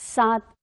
7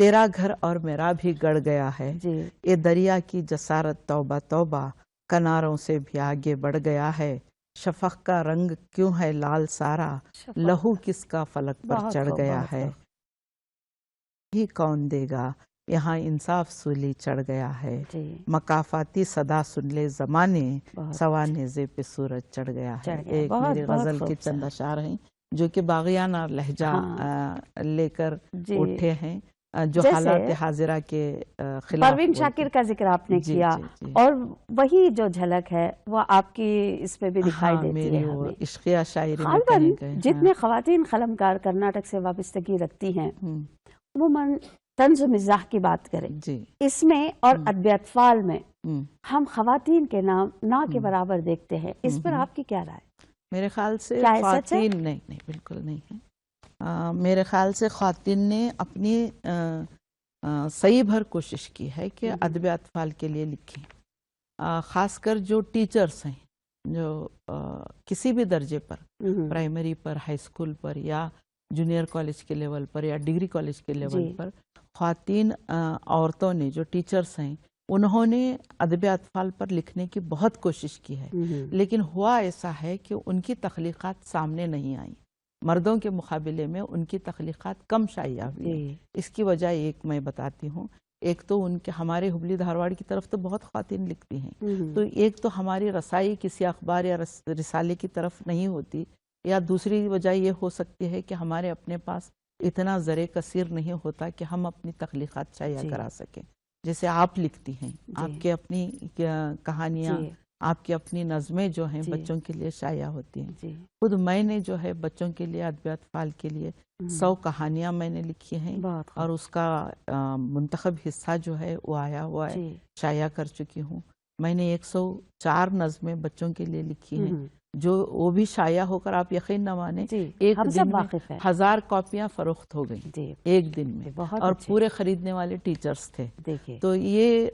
تیرا گھر اور میرا بھی گڑ گیا ہے، جی یہ دریا کی جسارت توبہ توبہ، کناروں سے بھی آگے بڑھ گیا ہے، شفق کا رنگ کیوں ہے لال سارا، شفق لہو کس کا فلک پر بہت چڑھ خوب، گیا بہت ہے، خوب. ہی کون دے گا یہاں انصاف سولی چڑھ گیا ہے، جی مکافاتی صدا سن لے زمانے، بہت سوا اچھا. نیزے پہ سورج چڑھ گیا ہے. چڑھ گیا، ایک بہت میری بہت غزل کے خوب چند سر. اشعار ہیں جو کہ باغیانہ لہجہ ہاں لے کر جی، اٹھے ہیں، جو جیسے حالات حاضرہ کے خلاف پروین بولتے شاکر کا ذکر آپ نے جی کیا، جی جی اور وہی جو جھلک ہے وہ آپ کی اس میں بھی دکھائی ہاں، دیتی ہے میری وہ ہمیں. عشقیہ شاعری میں غالباً کہیں گے. ہاں جتنے خواتین قلمکار کرناٹک سے وابستگی رکھتی ہیں، ہم، عموماً طنز و مزاح کی بات کریں جی اس میں اور ادبی اطفال میں ہم، ہم خواتین کے نام نہ کے ہم، برابر دیکھتے ہیں، اس پر ہم. آپ کی کیا رائے؟ میرے خیال سے کیا یہ سچ ہے؟ خواتین نہیں نہیں بالکل نہیں ہے. میرے خیال سے خواتین نے اپنی صحیح بھر کوشش کی ہے کہ ادب اطفال کے لیے لکھیں. خاص کر جو ٹیچرز ہیں، جو کسی بھی درجے پر، پرائمری پر، ہائی اسکول پر، یا جونیئر کالج کے لیول پر، یا ڈگری کالج کے لیول جی پر، خواتین عورتوں نے جو ٹیچرز ہیں انہوں نے ادب اطفال پر لکھنے کی بہت کوشش کی ہے، لیکن ہوا ایسا ہے کہ ان کی تخلیقات سامنے نہیں آئیں. مردوں کے مقابلے میں ان کی تخلیقات کم شائع ہوئی ہیں. جی اس کی وجہ ایک میں بتاتی ہوں. ایک تو ان کے ہمارے ہبلی دھارواڑ کی طرف تو بہت خواتین لکھتی ہیں، تو ایک تو ہماری رسائی کسی اخبار یا رسالے کی طرف نہیں ہوتی، یا دوسری وجہ یہ ہو سکتی ہے کہ ہمارے اپنے پاس اتنا زر کثیر نہیں ہوتا کہ ہم اپنی تخلیقات شائع جی کرا سکیں. جیسے آپ لکھتی ہیں، جی آپ کے اپنی کہانیاں، جی آپ کی اپنی نظمیں جو ہیں جی بچوں کے لیے شائع ہوتی ہیں. جی خود میں نے جو ہے بچوں کے لیے ادب اطفال کے لیے 100 کہانیاں میں نے لکھی ہیں، بہت اور خوب. اس کا منتخب حصہ جو ہے وہ آیا ہوا ہے، جی شائع کر چکی ہوں. میں نے 104 نظمیں بچوں کے لیے لکھی ہیں، جو وہ بھی شائع ہو کر آپ یقین نہ مانیں جی ایک ہم سب دن میں واقف ہیں. 1000 کاپیاں فروخت ہو گئیں جی ایک دن میں، بہت اور اچھے. پورے خریدنے والے ٹیچرز تھے. دیکھیے تو یہ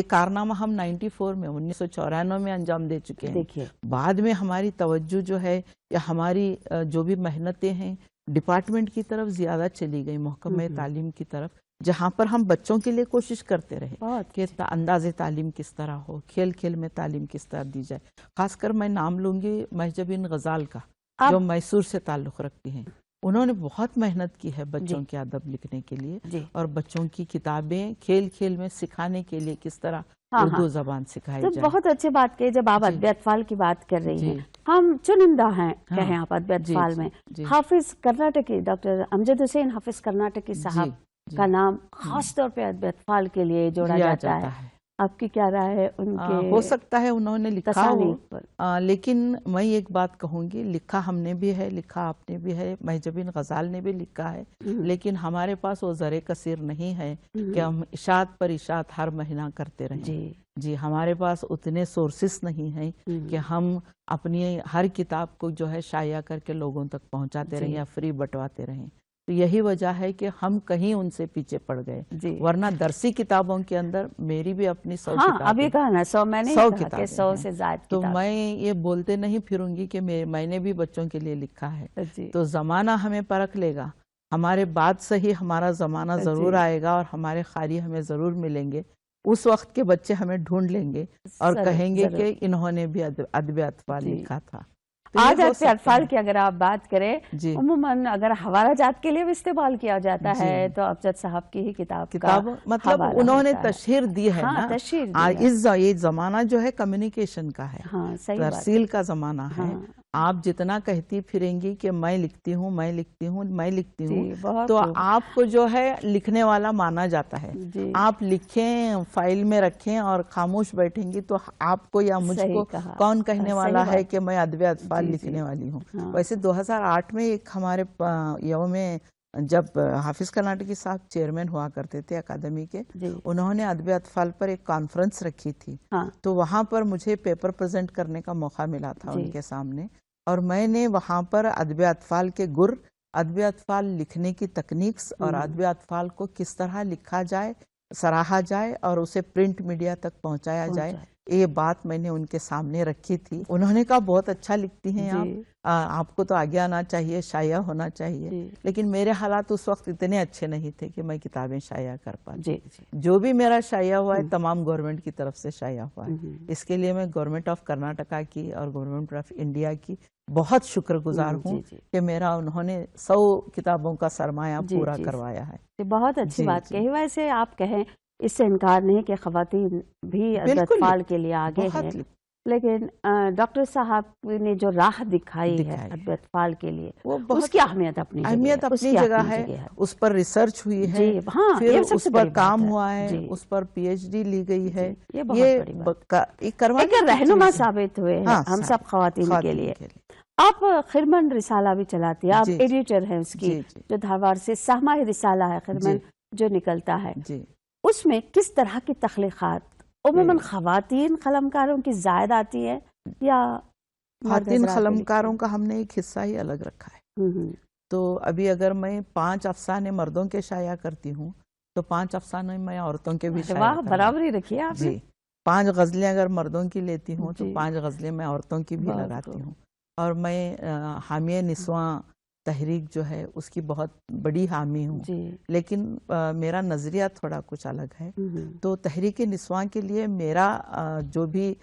کارنامہ ہم 94 میں 1994 میں انجام دے چکے ہیں. دیکھیے بعد میں ہماری توجہ جو ہے یا ہماری جو بھی محنتیں ہیں ڈپارٹمنٹ کی طرف زیادہ چلی گئی، محکمہ تعلیم کی طرف، جہاں پر ہم بچوں کے لیے کوشش کرتے رہے بہت کہ انداز تعلیم کس طرح ہو، کھیل کھیل میں تعلیم کس طرح دی جائے. خاص کر میں نام لوں گی مہجہ بن غزال کا، جو میسور سے تعلق رکھتی ہیں. انہوں نے بہت محنت کی ہے بچوں کے ادب لکھنے کے لیے، جی اور بچوں کی کتابیں کھیل کھیل میں سکھانے کے لیے کس طرح اردو زبان سکھائی تو جائے. بہت اچھی بات کی. جب آپ جی ادبی اطفال کی بات کر رہی ہیں، جی ہم چنندہ ہیں ہاں کہیں آپ ادبی جی اطفال جی میں. جی حافظ کرناٹکی ڈاکٹر امجد حسین حافظ کرناٹکی صاحب جی جی کا نام خاص طور پہ ادبی اطفال کے لیے جوڑا لیا جاتا ہے. آپ کی کیا رائے ہے ان کے ہو سکتا ہے انہوں نے لکھا ہو، تصانیف پر؟ لیکن میں ایک بات کہوں گی، لکھا ہم نے بھی ہے، لکھا آپ نے بھی ہے، مہجہ بن غزال نے بھی لکھا ہے، لیکن ہمارے پاس وہ زر کثیر نہیں ہے کہ ہم اشاعت پر اشاعت ہر مہینہ کرتے رہیں. جی جی ہمارے پاس اتنے سورسز نہیں ہیں کہ ہم اپنی ہر کتاب کو جو ہے شائع کر کے لوگوں تک پہنچاتے رہیں یا فری بٹواتے رہیں. تو یہی وجہ ہے کہ ہم کہیں ان سے پیچھے پڑ گئے، جی ورنہ درسی کتابوں کے اندر میری بھی اپنی 100 ہاں کتابیں، ابھی کہا نا 100، میں نے 100 کہا کہ کتابیں 100 ہیں. سے زائد تو کتاب. میں یہ بولتے نہیں پھروں گی کہ میں نے بھی بچوں کے لیے لکھا ہے. جی تو زمانہ ہمیں پرکھ لے گا، ہمارے بعد سے ہی ہمارا زمانہ ضرور جی آئے گا، اور ہمارے قاری ہمیں ضرور ملیں گے. اس وقت کے بچے ہمیں ڈھونڈ لیں گے اور ضرور کہیں گے ضرور. کہ انہوں نے بھی ادب اطفال جی لکھا تھا. تو یہ آج ہو ادبی سکتا اطفال ہے. کی اگر آپ بات کریں، جی عموماً اگر حوالہ جات کے لیے بھی استعمال کیا جاتا جی ہے تو امجد صاحب کی ہی کتاب کا کتاب مطلب حوالہ انہوں نے ہوتا ہے. تشہیر دی ہے ہاں نا. تشہیر دی ہے. یہ زمانہ جو ہے کمیونیکیشن کا ہے، ہاں صحیح بات ہے. ترسیل کا زمانہ ہے. ہاں آپ جتنا کہتی پھریں گی کہ میں لکھتی ہوں میں لکھتی ہوں میں لکھتی ہوں، جی بہت تو خوب. آپ کو جو ہے لکھنے والا مانا جاتا ہے. جی آپ لکھیں، فائل میں رکھیں اور خاموش بیٹھیں گی تو آپ کو یا مجھ صحیح کو کہا. کون کہنے صحیح والا ہے بات. کہ میں ادب اطفال جی جی لکھنے والی ہوں. ہاں ویسے 2008 میں ایک ہمارے یوم جب حافظ کرناٹکی صاحب چیئرمین ہوا کرتے تھے اکادمی کے، جی انہوں نے ادب اطفال پر ایک کانفرنس رکھی تھی. ہاں تو وہاں پر مجھے پیپر پریزنٹ کرنے کا موقع ملا تھا جی ان کے سامنے، اور میں نے وہاں پر ادب اطفال کے گر، ادب اطفال لکھنے کی تکنیکس، اور ادب اطفال کو کس طرح لکھا جائے، سراہا جائے اور اسے پرنٹ میڈیا تک پہنچایا جائے، یہ بات میں نے ان کے سامنے رکھی تھی. انہوں نے کہا بہت اچھا لکھتی ہیں آپ کو تو آگے آنا چاہیے، شائع ہونا چاہیے. لیکن میرے حالات اس وقت اتنے اچھے نہیں تھے کہ میں کتابیں شائع کر پاتی. جو بھی میرا شائع ہوا ہے تمام گورنمنٹ کی طرف سے شائع ہوا ہے. اس کے لیے میں گورنمنٹ آف کرناٹکا کی اور گورنمنٹ آف انڈیا کی بہت شکر گزار ہوں کہ میرا انہوں نے 100 کتابوں کا سرمایہ پورا کروایا ہے. بہت اچھی بات کہی. ویسے آپ کہیں اس سے انکار نہیں کہ خواتین بھی ادب فال کے لیے آگے ہیں، لیکن ڈاکٹر صاحب نے جو راہ دکھائی ہے ادب فال کے لیے اس کی اہمیت اپنی جگہ ہے. اس پر ریسرچ ہوئی ہے، پھر اس پر کام ہوا ہے، اس پر پی ایچ ڈی لی گئی ہے. ایک رہنما ثابت ہوئے ہیں ہم سب خواتین کے لیے. آپ خرمن رسالہ بھی چلاتی ہیں، آپ ایڈیٹر ہیں اس کی، جو دھارواڑ سے سہمہ رسالہ ہے خرمن جو نکلتا ہے. اس میں کس طرح کی تخلیقات عموماً خواتین قلمکاروں کی زائد آتی ہے یا خواتین قلمکاروں کا ہم نے ایک حصہ ہی الگ رکھا ہے؟ تو ابھی اگر میں 5 افسانے مردوں کے شائع کرتی ہوں تو 5 افسانے میں عورتوں کے بھی شائع برابری رکھی ہے آپ نے. 5 غزلیں اگر مردوں کی لیتی ہوں تو 5 غزلیں میں عورتوں کی بھی لگاتی ہوں. اور میں حامیہ نسواں تحریک جو ہے اس کی بہت بڑی حامی ہوں. لیکن میرا نظریہ تھوڑا کچھ الگ ہے. تو تحریک نسواں کے لیے میرا جو بھی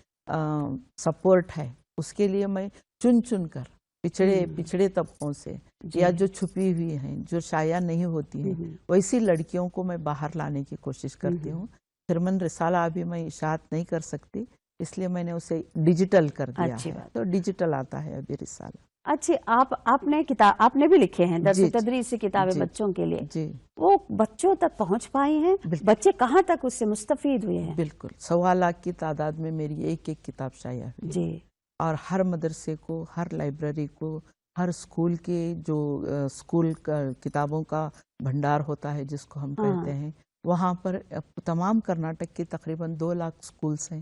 سپورٹ ہے اس کے لیے میں چن چن کر پچھڑے طبقوں سے یا جو چھپی ہوئی ہیں، جو شائع نہیں ہوتی ہیں، ویسی لڑکیوں کو میں باہر لانے کی کوشش کرتی ہوں. خرمن رسالہ ابھی میں اشاعت نہیں کر سکتی، اس لیے میں نے اسے ڈیجیٹل کر دیا ہے، تو ڈیجیٹل آتا ہے ابھی رسالہ. اچھی آپ نے بھی لکھے ہیں درس تدریس سے کتابیں بچوں کے لیے، وہ بچوں تک پہنچ پائی ہیں؟ بچے کہاں تک اس سے مستفید ہوئے ہیں؟ بالکل 1.25 لاکھ کی تعداد میں میری ایک کتاب شائع ہوئی. اور ہر مدرسے کو، ہر لائبریری کو، ہر اسکول کے جو اسکول کا کتابوں کا بھنڈار ہوتا ہے جس کو ہم کہتے ہیں، وہاں پر تمام کرناٹک کی تقریباً 2 لاکھ اسکولس ہیں.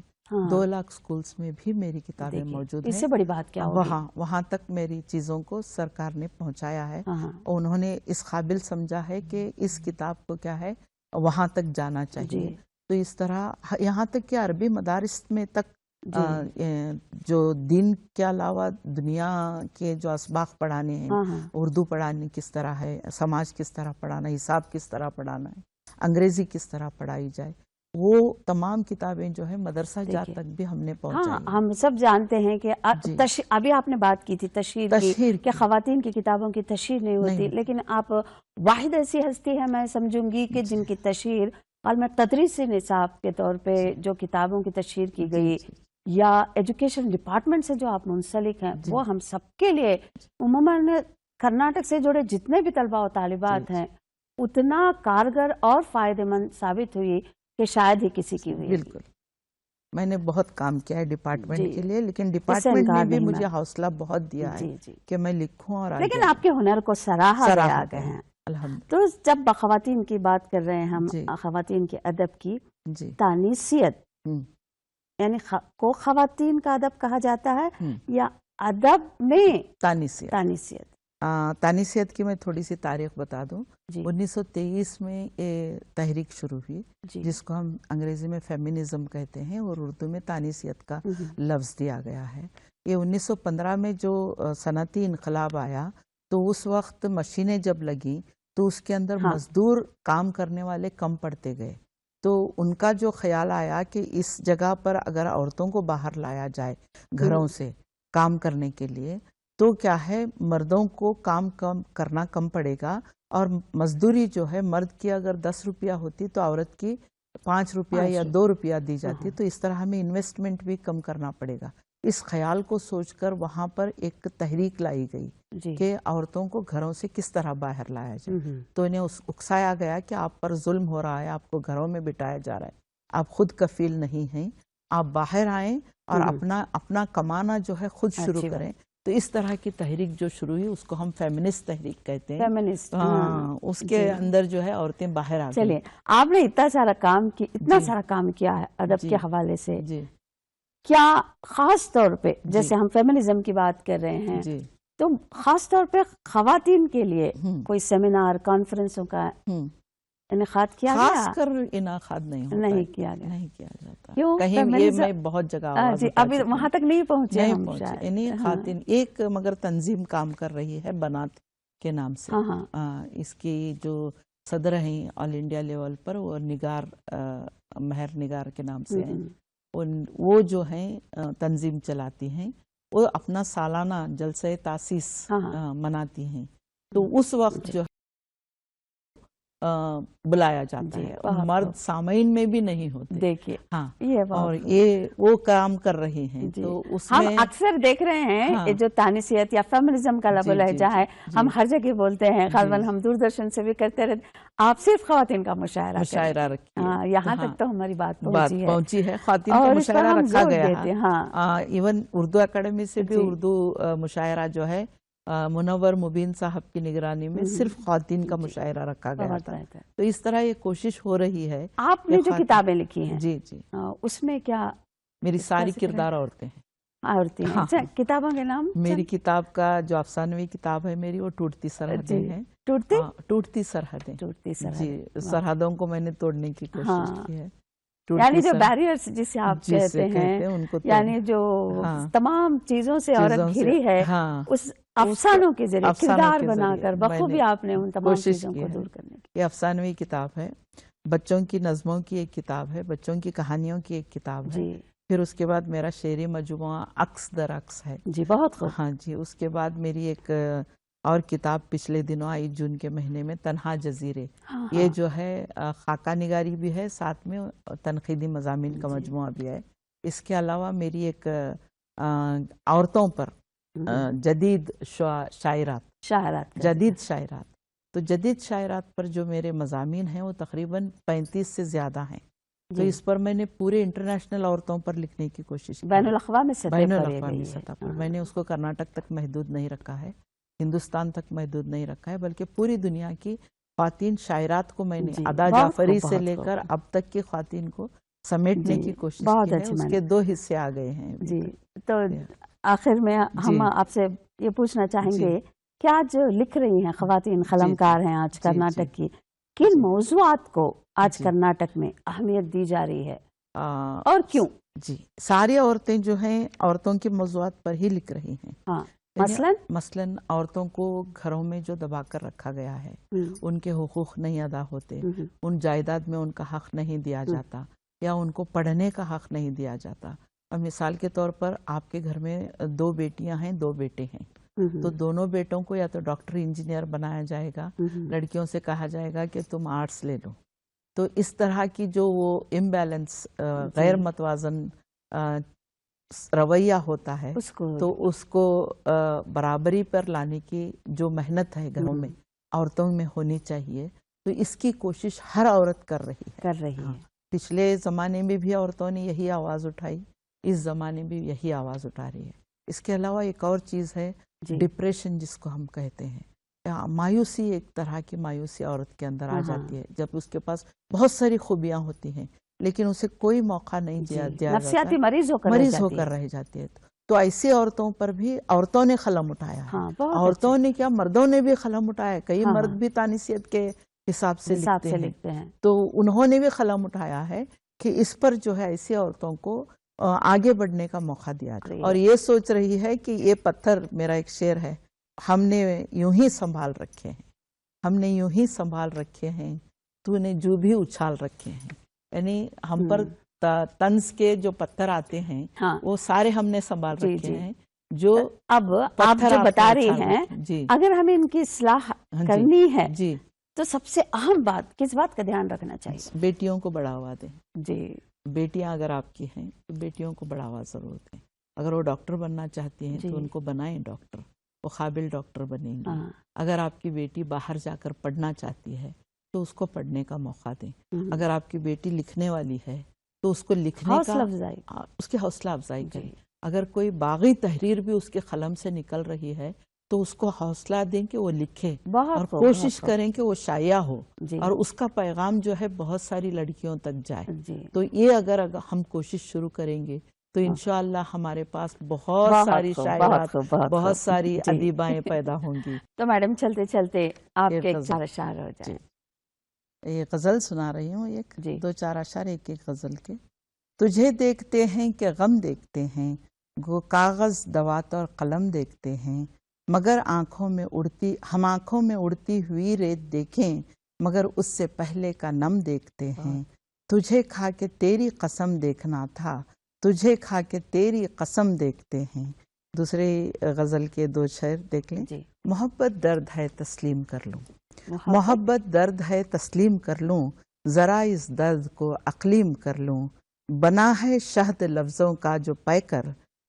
2 لاکھ اسکولس میں بھی میری کتابیں موجود ہیں. اس سے بڑی بات کیا ہوگی؟ وہاں تک میری چیزوں کو سرکار نے پہنچایا ہے. انہوں نے اس قابل سمجھا ہے کہ اس کتاب کو کیا ہے وہاں تک جانا چاہیے. تو اس طرح یہاں تک کہ عربی مدارس میں تک جو دین کے علاوہ دنیا کے جو اسباق پڑھانے ہیں، اردو پڑھانے کس طرح ہے، سماج کس طرح پڑھانا ہے، حساب کس طرح پڑھانا ہے، انگریزی کس طرح پڑھائی جائے، وہ تمام کتابیں جو ہے مدرسہ جات تک بھی ہم نے پہنچائی. ہم سب جانتے ہیں کہ ابھی آپ نے بات کی تھی تشہیر کی کہ خواتین کی کتابوں کی تشہیر نہیں ہوتی، لیکن آپ واحد ایسی ہستی ہے میں سمجھوں گی کہ جن کی تشہیر عالم تدریس نصاب کے طور پہ جو کتابوں کی تشہیر کی گئی یا ایجوکیشن ڈپارٹمنٹ سے جو آپ منسلک ہیں، وہ ہم سب کے لیے عموماً کرناٹک سے جڑے جتنے بھی طلبہ و طالبات ہیں اتنا کارگر اور فائدہ مند ثابت ہوئی کہ شاید ہی کسی کی ہوئی. بالکل میں نے بہت کام کیا ہے ڈپارٹمنٹ کے لیے، لیکن ڈپارٹمنٹ نے بھی مجھے حوصلہ بہت دیا ہے کہ میں لکھوں. اور لیکن آپ کے ہنر کو سراہا گیا ہے. تو جب خواتین کی بات کر رہے ہیں ہم، خواتین کے ادب کی تانیثیت، یعنی کو خواتین کا ادب کہا جاتا ہے یا ادب میں تانیثیت؟ تانیثیت کی میں تھوڑی سی تاریخ بتا دوں. 1923 میں یہ تحریک شروع ہوئی جس کو ہم انگریزی میں فیمینزم کہتے ہیں اور اردو میں تانیثیت کا لفظ دیا گیا ہے. یہ 1915 میں جو صنعتی انقلاب آیا تو اس وقت مشینیں جب لگیں تو اس کے اندر مزدور کام کرنے والے کم پڑتے گئے. تو ان کا جو خیال آیا کہ اس جگہ پر اگر عورتوں کو باہر لایا جائے گھروں سے کام کرنے کے لیے تو کیا ہے مردوں کو کام کم کرنا کم پڑے گا، اور مزدوری جو ہے مرد کی اگر 10 روپیہ ہوتی تو عورت کی 5 روپیہ یا 2 روپیہ دی جاتی. تو اس طرح ہمیں انویسٹمنٹ بھی کم کرنا پڑے گا. اس خیال کو سوچ کر وہاں پر ایک تحریک لائی گئی کہ عورتوں کو گھروں سے کس طرح باہر لایا جائے. تو انہیں اکسایا گیا کہ آپ پر ظلم ہو رہا ہے، آپ کو گھروں میں بٹھایا جا رہا ہے، آپ خود کفیل نہیں ہیں، آپ باہر آئیں اور اپنا کمانا جو ہے خود شروع کریں. تو اس طرح کی تحریک جو شروع ہوئی اس کو ہم فیمنسٹ تحریک کہتے ہیں. اس کے اندر جو ہے عورتیں باہر آ گئی. چلیے، آپ نے اتنا سارا کام کیا ہے ادب کے حوالے سے، کیا خاص طور پہ جیسے ہم فیمنزم کی بات کر رہے ہیں تو خاص طور پہ خواتین کے لیے کوئی سیمینار کانفرنسوں کا انعقاد کیا خاص گیا؟ کر انعقاد نہیں ہوتا نہیں ہے، کیا گیا، نہیں کیا جاتا کیوں؟ کہیں. یہ میں بہت جگہ آواز جی اٹھا ابھی چکی ہوں. وہاں تک نہیں پہنچے نہیں ہم پہنچے. شاید. انہیں ہاں خواتین ایک مگر تنظیم کام کر رہی ہے بنات کے نام سے. ہاں اس کی جو صدر ہیں آل انڈیا لیول پر وہ نگار مہر نگار کے نام سے ہیں. وہ جو ہیں تنظیم چلاتی ہیں، وہ اپنا سالانہ جلسہ تاسیس مناتی ہیں. تو اس وقت جو بلایا جاتا ہے، اور مرد سامعین میں بھی نہیں ہوتے. دیکھیے ہاں، یہ اور یہ وہ کام کر رہے ہیں. تو اس ہم میں اکثر دیکھ رہے ہیں جو تانیثیت یا فیمنزم کا لب و لہجہ ہے، ہم ہر جگہ بولتے ہیں. غالباً ہم دوردرشن سے بھی کرتے رہتے. آپ صرف خواتین کا مشاعرہ رکھیے. یہاں تک تو ہماری بات پہنچی ہے. خواتین کا مشاعرہ رکھا گیا ہے. ایون اردو اکیڈمی سے بھی اردو مشاعرہ جو ہے منور مبین صاحب کی نگرانی میں صرف خواتین کا مشاعرہ رکھا گیا تھا. تو اس طرح یہ کوشش ہو رہی ہے. آپ نے جو کتابیں لکھی ہیں جی جی اس میں کیا میری ساری کردار عورتیں ہیں. عورتیں ہیں. اچھا، کتابوں کے نام؟ میری کتاب کا جو افسانوی کتاب ہے میری، وہ ٹوٹتی سرحدیں ہیں. ٹوٹتی سرحدیں. جی، سرحدوں کو میں نے توڑنے کی کوشش کی ہے. یعنی جو بیریئرز جسے آپ کہتے ہیں، ان کو یعنی جو تمام چیزوں سے عورت گھری ہے، اس افسانوں کے ذریعے کردار بنا کر بخوبی آپ نے ان تمام چیزوں کو دور کرنے کی. یہ افسانوی کتاب ہے، بچوں کی نظموں کی ایک کتاب ہے، بچوں کی کہانیوں کی ایک کتاب ہے. پھر اس کے بعد میرا شعری مجموعہ عکس در عکس ہے. جی بہت خوب. ہاں جی. اس کے بعد میری ایک اور کتاب پچھلے دنوں آئی جون کے مہینے میں، تنہا جزیرے. یہ جو ہے خاکہ نگاری بھی ہے، ساتھ میں تنقیدی مضامین کا مجموعہ بھی ہے. اس کے علاوہ میری ایک عورتوں پر جدید شاعرات. تو جدید شاعرات پر جو میرے مضامین ہیں وہ تقریباً 35 سے زیادہ ہیں. تو اس پر میں نے پورے انٹرنیشنل عورتوں پر لکھنے کی کوشش کی. بین الاقوامی سطح پر میں نے اس کو کرناٹک تک محدود نہیں رکھا ہے، ہندوستان تک محدود نہیں رکھا ہے، بلکہ پوری دنیا کی خواتین شاعرات کو میں نے ادا جعفری سے لے کر اب تک کی خواتین کو سمیٹنے کی کوشش کی ہے. اس کے 2 حصے آ گئے ہیں. جی، تو آخر میں ہم آپ سے یہ پوچھنا چاہیں گے کہ آج لکھ رہی ہیں خواتین قلمکار ہیں آج کرناٹک کی، کن موضوعات کو آج کرناٹک میں اہمیت دی جا رہی ہے اور کیوں؟ جی، ساری عورتیں جو ہیں عورتوں کے موضوعات پر ہی لکھ رہی ہیں. مثلاً عورتوں کو گھروں میں جو دبا کر رکھا گیا ہے، ان کے حقوق نہیں ادا ہوتے، ان جائیداد میں ان کا حق نہیں دیا جاتا، یا ان کو پڑھنے کا حق نہیں دیا جاتا. اور مثال کے طور پر آپ کے گھر میں 2 بیٹیاں ہیں، 2 بیٹے ہیں، تو دونوں بیٹوں کو یا تو ڈاکٹر انجینئر بنایا جائے گا، لڑکیوں سے کہا جائے گا کہ تم آرٹس لے لو. تو اس طرح کی جو وہ امبیلنس، غیر متوازن رویہ ہوتا ہے، تو اس کو برابری پر لانے کی جو محنت ہے گھروں میں عورتوں میں ہونی چاہیے. تو اس کی کوشش ہر عورت کر رہی ہے. پچھلے زمانے میں بھی عورتوں نے یہی آواز اٹھائی، اس زمانے میں بھی یہی آواز اٹھا رہی ہے. اس کے علاوہ ایک اور چیز ہے ڈپریشن، جس کو ہم کہتے ہیں، مایوسی. ایک طرح کی مایوسی عورت کے اندر آ جاتی ہے جب اس کے پاس بہت ساری خوبیاں ہوتی ہیں لیکن اسے کوئی موقع نہیں دیا جاتا، نفسیاتی مریض ہو کر رہ جاتی ہے. تو ایسی عورتوں پر بھی عورتوں نے قلم اٹھایا ہے. عورتوں نے کیا، مردوں نے بھی قلم اٹھایا. کئی مرد بھی تانیثیت کے حساب سے لکھتے ہیں، تو انہوں نے بھی قلم اٹھایا ہے کہ اس پر جو ہے ایسی عورتوں کو آگے بڑھنے کا موقع دیا جائے. اور یہ سوچ رہی ہے کہ یہ پتھر، میرا ایک شعر ہے، ہم نے یوں ہی سنبھال رکھے ہیں، ہم نے یوں ہی سنبھال رکھے ہیں، تو نے جو بھی اچھال رکھے ہیں. یعنی ہم پر طنز کے جو پتھر آتے ہیں وہ سارے ہم نے سنبھال رکھے ہیں. جو اب آپ جو بتا رہی ہیں، اگر ہمیں ان کی اصلاح کرنی ہے تو سب سے اہم بات کس بات کا دھیان رکھنا چاہیے؟ بیٹیوں کو بڑھاوا دیں. جی، بیٹیاں اگر آپ کی ہیں تو بیٹیوں کو بڑھاوا ضرور دیں. اگر وہ ڈاکٹر بننا چاہتی ہیں تو ان کو بنائیں ڈاکٹر، وہ قابل ڈاکٹر بنیں گی. اگر آپ کی بیٹی باہر جا کر پڑھنا چاہتی ہے تو اس کو پڑھنے کا موقع دیں. اگر آپ کی بیٹی لکھنے والی ہے تو اس کو لکھنے کا، اس کی حوصلہ افزائی کریں. اگر کوئی باغی تحریر بھی اس کے قلم سے نکل رہی ہے تو اس کو حوصلہ دیں کہ وہ لکھے، اور کوشش کریں کہ وہ شائع ہو، اور اس کا پیغام جو ہے بہت ساری لڑکیوں تک جائے. تو یہ اگر ہم کوشش شروع کریں گے تو انشاءاللہ ہمارے پاس بہت ساری شاعرات، بہت ساری ادیبائیں پیدا ہوں گی. تو میڈم چلتے چلتے آپ کے ایک اشعار ہو جائے. یہ غزل سنا رہی ہوں، ایک جی 2-4 اشعار ایک ایک غزل کے۔ تجھے دیکھتے ہیں کہ غم دیکھتے ہیں، گو کاغذ دوات اور قلم دیکھتے ہیں، مگر آنکھوں میں اڑتی ہم آنکھوں میں اڑتی ہوئی ریت دیکھیں، مگر اس سے پہلے کا نم دیکھتے ہیں۔ تجھے کھا کے تیری قسم دیکھنا تھا، تجھے کھا کے تیری قسم دیکھتے ہیں۔ دوسرے غزل کے 2 شعر دیکھ لیں۔ جی محبت درد ہے تسلیم کر لوں، محبت محبت درد ہے تسلیم کر لوں، ذرا اس درد کو اقلیم کر لوں۔ بنا ہے شہد لفظوں کا جو پیکر،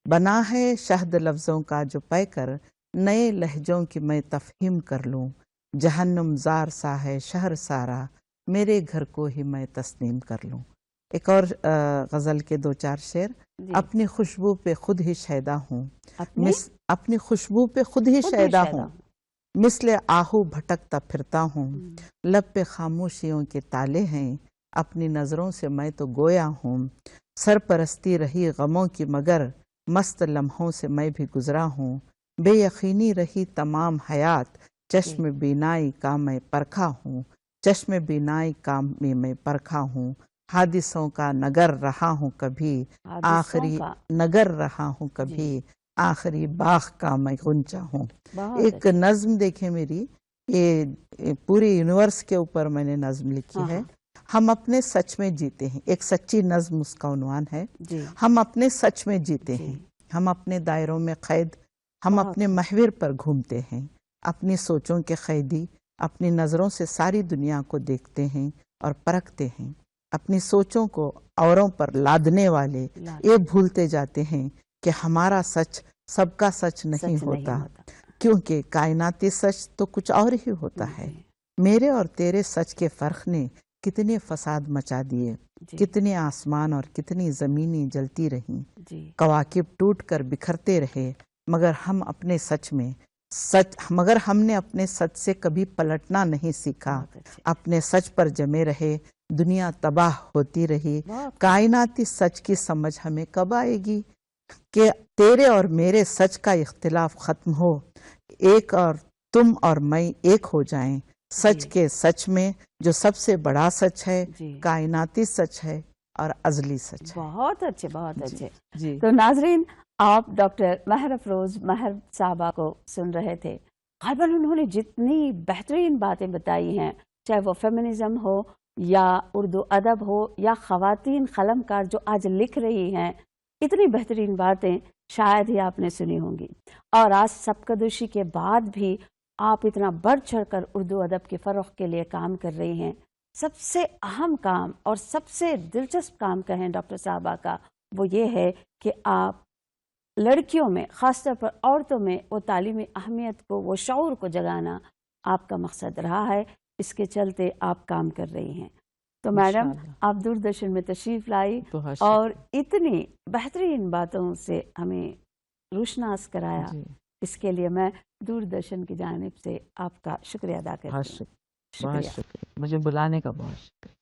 بنا ہے شہد لفظوں کا جو پیکر، نئے لہجوں کی میں تفہیم کر لوں۔ جہنم زار سا ہے شہر سارا، میرے گھر کو ہی میں تسلیم کر لوں۔ ایک اور غزل کے 2-4 شعر۔ جی اپنی خوشبو پہ خود ہی شیدا ہوں، اپنی اپنی خوشبو پہ خود ہی خود شیدا شیدا ہوں، مثل آہو بھٹکتا پھرتا ہوں۔ لب پہ خاموشیوں کے تالے ہیں، اپنی نظروں سے میں تو گویا ہوں۔ سرپرستی رہی غموں کی مگر، مست لمحوں سے میں بھی گزرا ہوں۔ بے یقینی رہی تمام حیات، چشم بینائی کا میں پرکھا ہوں، چشم بینائی کا میں پرکھا ہوں۔ حادثوں کا نگر رہا ہوں کبھی، حادثوں آخری کا نگر رہا ہوں کبھی، آخری باغ کا میں غنچہ ہوں۔ بہت ایک اچھا۔ نظم دیکھیں میری، یہ پوری یونیورس کے اوپر میں نے نظم لکھی ہے۔ ہم اپنے سچ میں جیتے ہیں، ایک سچی نظم اس کا عنوان ہے۔ جی ہم اپنے سچ میں جیتے جی ہیں، ہم اپنے دائروں میں قید، ہم بہت اپنے محور پر گھومتے ہیں، اپنی سوچوں کے قیدی، اپنی نظروں سے ساری دنیا کو دیکھتے ہیں اور پرکھتے ہیں۔ اپنی سوچوں کو اوروں پر لادنے والے یہ بھولتے جاتے ہیں کہ ہمارا سچ سب کا سچ نہیں ہوتا، کیونکہ کائناتی سچ تو کچھ اور ہی ہوتا ہے۔ میرے اور تیرے سچ کے فرق نے کتنے فساد مچا دیے، کتنے آسمان اور کتنی زمینیں جلتی رہیں، کواکب ٹوٹ کر بکھرتے رہے، مگر ہم نے اپنے سچ سے کبھی پلٹنا نہیں سیکھا۔ اپنے سچ پر جمے رہے، دنیا تباہ ہوتی رہی۔ کائناتی سچ کی سمجھ ہمیں کب آئے گی کہ تیرے اور میرے سچ کا اختلاف ختم ہو، ایک اور تم اور میں ایک ہو جائیں سچ کے سچ میں، جو سب سے بڑا سچ ہے، کائناتی سچ ہے اور ازلی سچ ہے۔ بہت اچھے بہت اچھے۔ جی تو ناظرین، آپ ڈاکٹر ماہر افروز ماہر صاحبہ کو سن رہے تھے۔ غالباً انہوں نے جتنی بہترین باتیں بتائی ہیں، چاہے وہ فیمنزم ہو یا اردو ادب ہو یا خواتین قلم کار جو آج لکھ رہی ہیں، اتنی بہترین باتیں شاید ہی آپ نے سنی ہوں گی۔ اور آج سبکدوشی کے بعد بھی آپ اتنا بڑھ چڑھ کر اردو ادب کے فروغ کے لیے کام کر رہی ہیں۔ سب سے اہم کام اور سب سے دلچسپ کام کہیں ڈاکٹر صاحبہ کا، وہ یہ ہے کہ آپ لڑکیوں میں، خاص طور پر عورتوں میں، وہ تعلیمی اہمیت کو، وہ شعور کو جگانا آپ کا مقصد رہا ہے۔ اس کے چلتے آپ کام کر رہی ہیں۔ تو میڈم، آپ دوردرشن میں تشریف لائی اور اتنی بہترین باتوں سے ہمیں روشناس کرایا، اس کے لیے میں دوردرشن کی جانب سے آپ کا شکریہ ادا کرتی ہوں۔ بہت شکریہ، مجھے بلانے کا بہت شکریہ۔